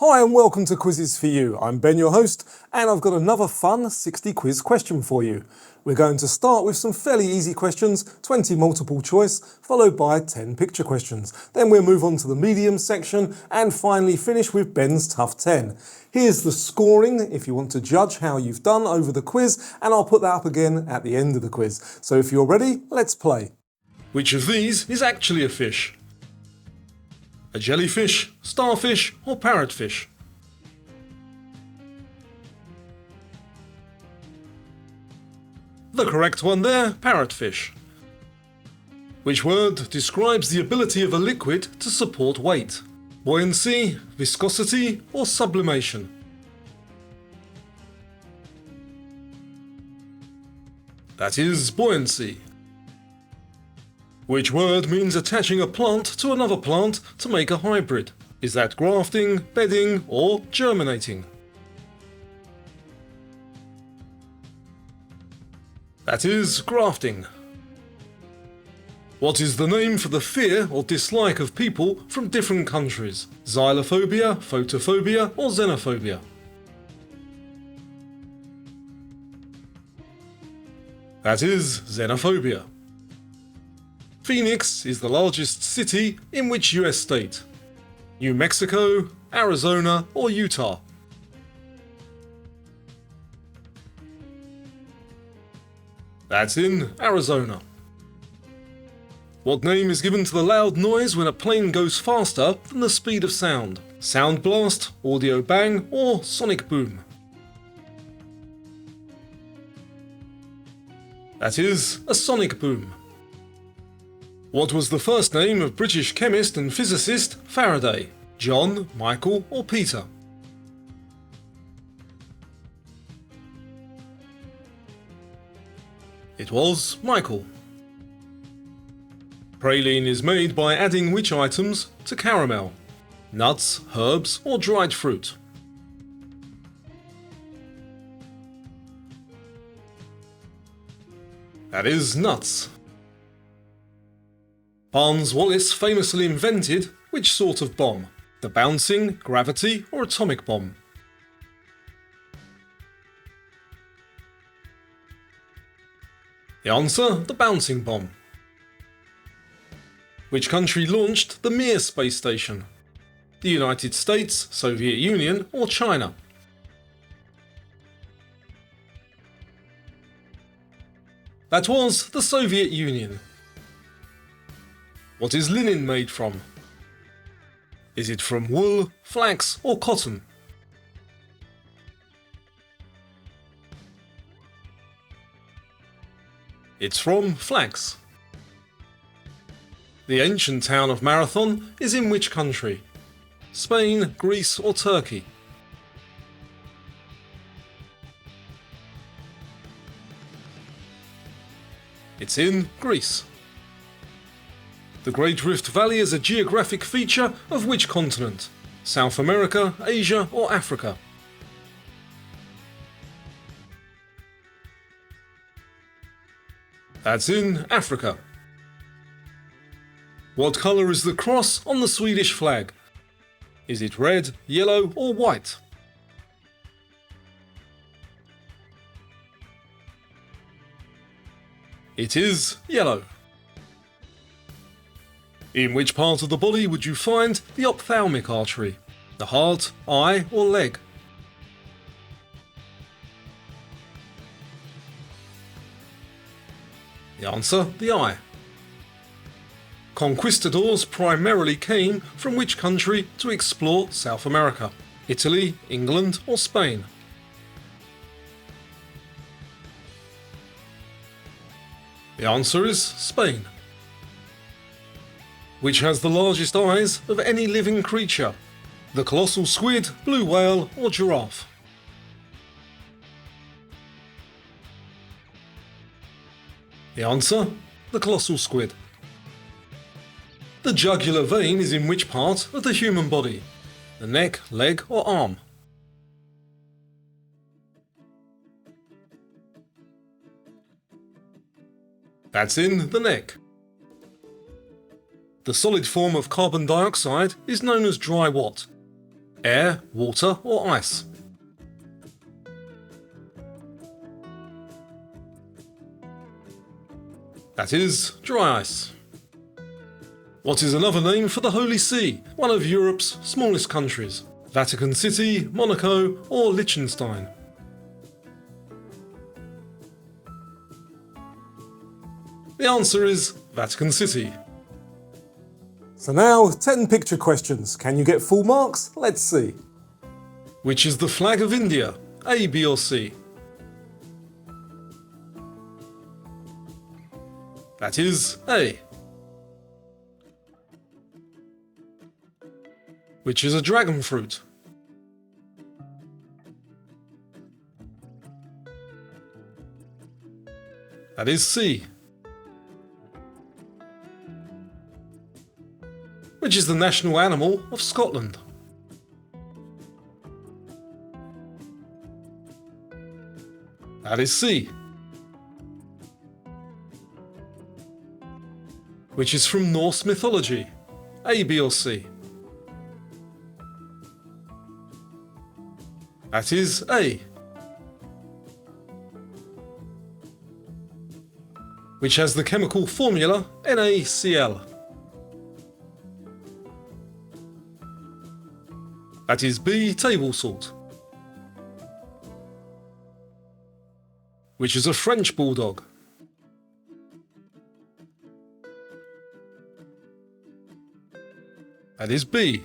Hi and welcome to Quizzes for You. I'm Ben, your host, and I've got another fun 60 quiz question for you. We're going to start with some fairly easy questions, 20 multiple choice, followed by 10 picture questions. Then we'll move on to the medium section and finally finish with Ben's tough 10. Here's the scoring if you want to judge how you've done over the quiz, and I'll put that up again at the end of the quiz. So if you're ready, let's play. Which of these is actually a fish? A jellyfish, starfish, or parrotfish? The correct one there, parrotfish. Which word describes the ability of a liquid to support weight? Buoyancy, viscosity, or sublimation? That is buoyancy. Which word means attaching a plant to another plant to make a hybrid? Is that grafting, bedding, or germinating? That is grafting. What is the name for the fear or dislike of people from different countries? Xylophobia, photophobia, or xenophobia? That is xenophobia. Phoenix is the largest city in which US state? New Mexico, Arizona, or Utah? That's in Arizona. What name is given to the loud noise when a plane goes faster than the speed of sound? Sound blast, audio bang, or sonic boom? That is a sonic boom. What was the first name of British chemist and physicist Faraday? John, Michael, or Peter? It was Michael. Praline is made by adding which items to caramel? Nuts, herbs, or dried fruit? That is nuts. Barnes Wallis famously invented which sort of bomb? The bouncing, gravity, or atomic bomb? The answer, the bouncing bomb. Which country launched the Mir space station? The United States, Soviet Union, or China? That was the Soviet Union. What is linen made from? Is it from wool, flax, or cotton? It's from flax. The ancient town of Marathon is in which country? Spain, Greece, or Turkey? It's in Greece. The Great Rift Valley is a geographic feature of which continent? South America, Asia, or Africa? That's in Africa. What colour is the cross on the Swedish flag? Is it red, yellow, or white? It is yellow. In which part of the body would you find the ophthalmic artery? The heart, eye, or leg? The answer, the eye. Conquistadors primarily came from which country to explore South America? Italy, England, or Spain? The answer is Spain. Which has the largest eyes of any living creature? The colossal squid, blue whale, or giraffe? The answer, the colossal squid. The jugular vein is in which part of the human body? The neck, leg, or arm? That's in the neck. The solid form of carbon dioxide is known as dry what? Air, water or ice? That is dry ice. What is another name for the Holy See, one of Europe's smallest countries? Vatican City, Monaco or Liechtenstein? The answer is Vatican City. So now, 10 picture questions. Can you get full marks? Let's see. Which is the flag of India? A, B or C? That is A. Which is a dragon fruit? That is C. Which is the national animal of Scotland? That is C. Which is from Norse mythology? A, B or C? That is A. Which has the chemical formula NaCl? That is B, table salt. Which is a French bulldog? That is B.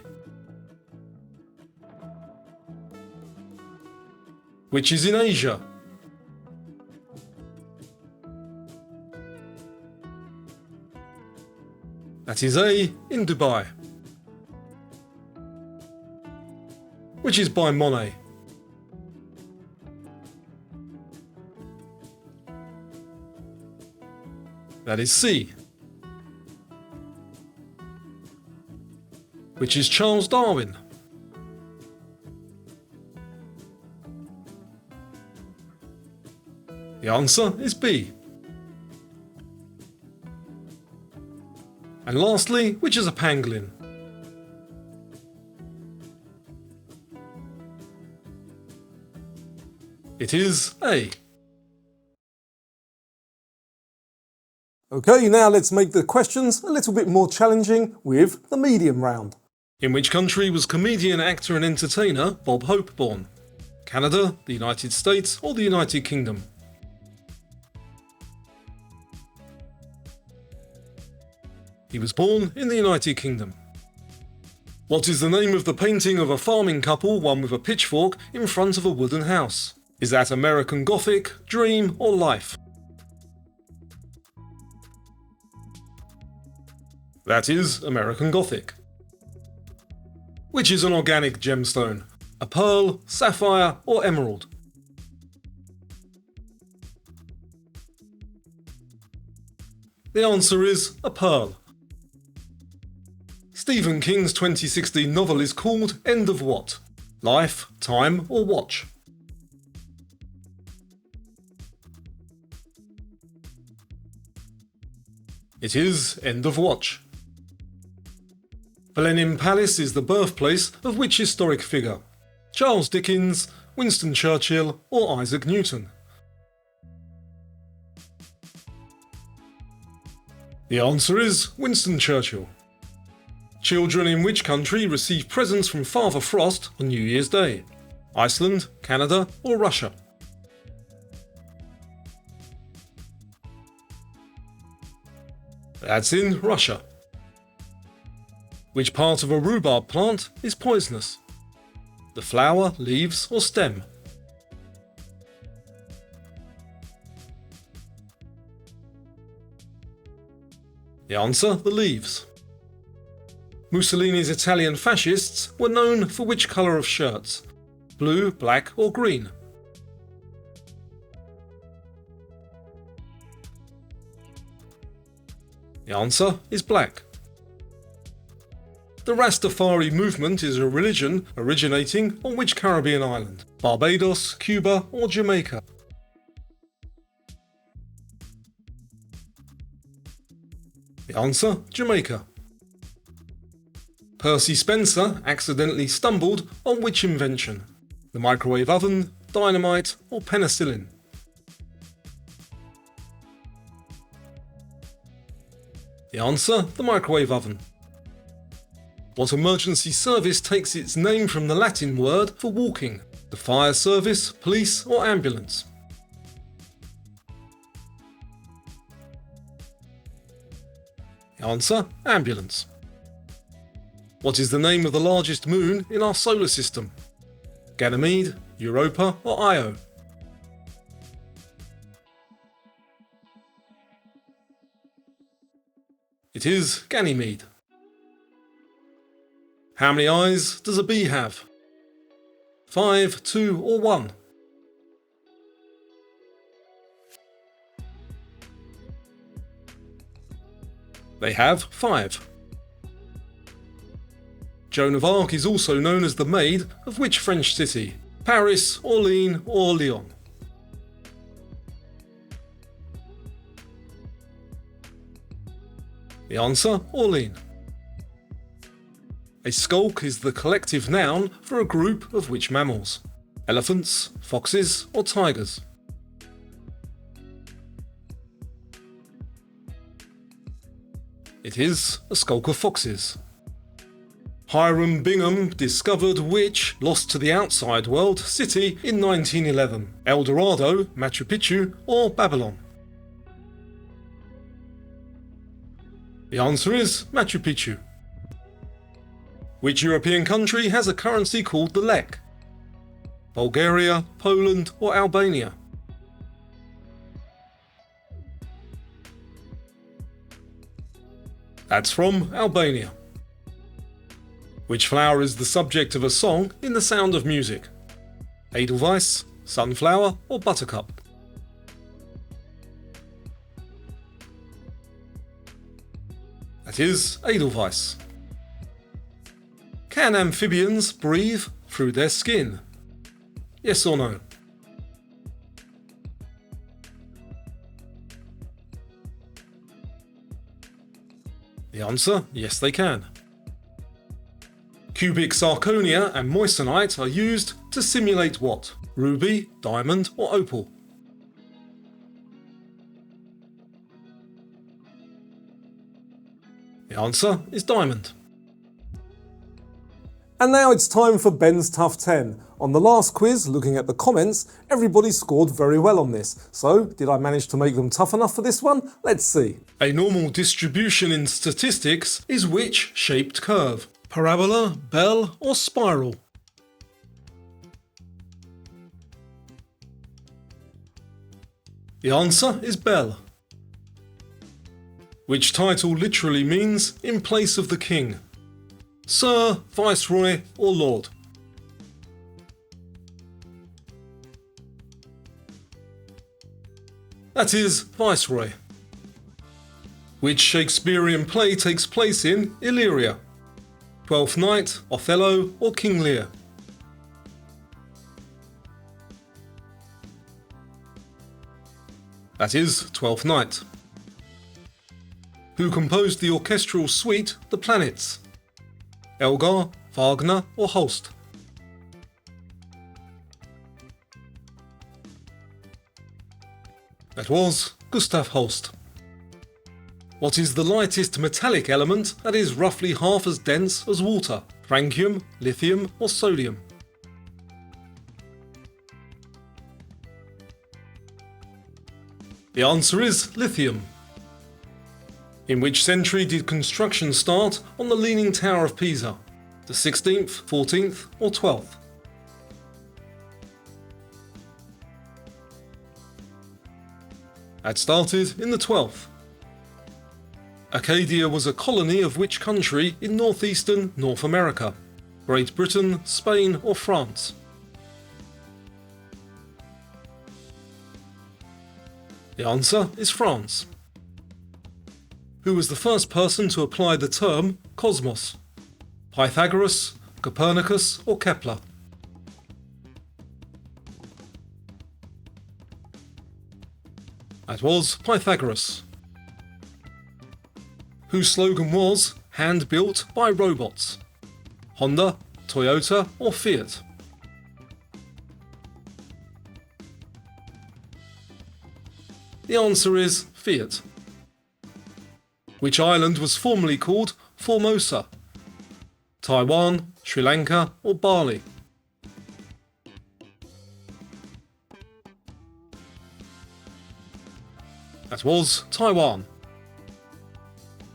Which is in Asia? That is A, in Dubai. Which is by Monet? That is C. Which is Charles Darwin? The answer is B. And lastly, which is a pangolin? It is A. Okay, now let's make the questions a little bit more challenging with the medium round. In which country was comedian, actor and entertainer Bob Hope born? Canada, the United States or the United Kingdom? He was born in the United Kingdom. What is the name of the painting of a farming couple, one with a pitchfork, in front of a wooden house? Is that American Gothic, Dream or Life? That is American Gothic. Which is an organic gemstone? A pearl, sapphire or emerald? The answer is a pearl. Stephen King's 2016 novel is called End of What? Life, Time or Watch? It is End of Watch. Blenheim Palace is the birthplace of which historic figure? Charles Dickens, Winston Churchill or Isaac Newton? The answer is Winston Churchill. Children in which country receive presents from Father Frost on New Year's Day? Iceland, Canada or Russia? That's in Russia. Which part of a rhubarb plant is poisonous? The flower, leaves or stem? The answer, the leaves. Mussolini's Italian fascists were known for which colour of shirts? Blue, black or green? The answer is black. The Rastafari movement is a religion originating on which Caribbean island? Barbados, Cuba or Jamaica? The answer, Jamaica. Percy Spencer accidentally stumbled on which invention? The microwave oven, dynamite, or penicillin? The answer, the microwave oven. What emergency service takes its name from the Latin word for walking? The fire service, police, or ambulance? The answer, ambulance. What is the name of the largest moon in our solar system? Ganymede, Europa, or Io? It is Ganymede. How many eyes does a bee have? 5, 2, or 1? They have 5. Joan of Arc is also known as the Maid of which French city? Paris, Orléans, or Lyon? The answer, Orléans. A skulk is the collective noun for a group of which mammals? Elephants, foxes, or tigers? It is a skulk of foxes. Hiram Bingham discovered which lost to the outside world city in 1911? El Dorado, Machu Picchu, or Babylon? The answer is Machu Picchu. Which European country has a currency called the lek? Bulgaria, Poland, or Albania? That's from Albania. Which flower is the subject of a song in The Sound of Music? Edelweiss, sunflower, or buttercup? That is Edelweiss. Can amphibians breathe through their skin? Yes or no? The answer, yes they can. Cubic zirconia and moissanite are used to simulate what? Ruby, diamond, or opal? The answer is diamond. And now it's time for Ben's Tough 10. On the last quiz, looking at the comments, everybody scored very well on this. So, did I manage to make them tough enough for this one? Let's see. A normal distribution in statistics is which shaped curve? Parabola, bell, or spiral? The answer is bell. Which title literally means in place of the king? Sir, Viceroy, or Lord? That is Viceroy. Which Shakespearean play takes place in Illyria? Twelfth Night, Othello, or King Lear? That is Twelfth Night. Who composed the orchestral suite The Planets? Elgar, Wagner, or Holst? That was Gustav Holst. What is the lightest metallic element that is roughly half as dense as water? Francium, lithium, or sodium? The answer is lithium. In which century did construction start on the Leaning Tower of Pisa? The 16th, 14th, or 12th? That started in the 12th. Acadia was a colony of which country in northeastern North America? Great Britain, Spain, or France? The answer is France. Who was the first person to apply the term cosmos? Pythagoras, Copernicus, or Kepler? That was Pythagoras. Whose slogan was, hand built by robots? Honda, Toyota or Fiat? The answer is Fiat. Which island was formerly called Formosa? Taiwan, Sri Lanka or Bali? That was Taiwan.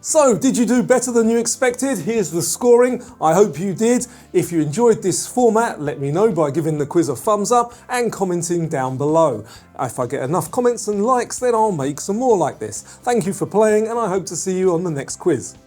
So, did you do better than you expected? Here's the scoring. I hope you did. If you enjoyed this format, let me know by giving the quiz a thumbs up and commenting down below. If I get enough comments and likes, then I'll make some more like this. Thank you for playing, and I hope to see you on the next quiz.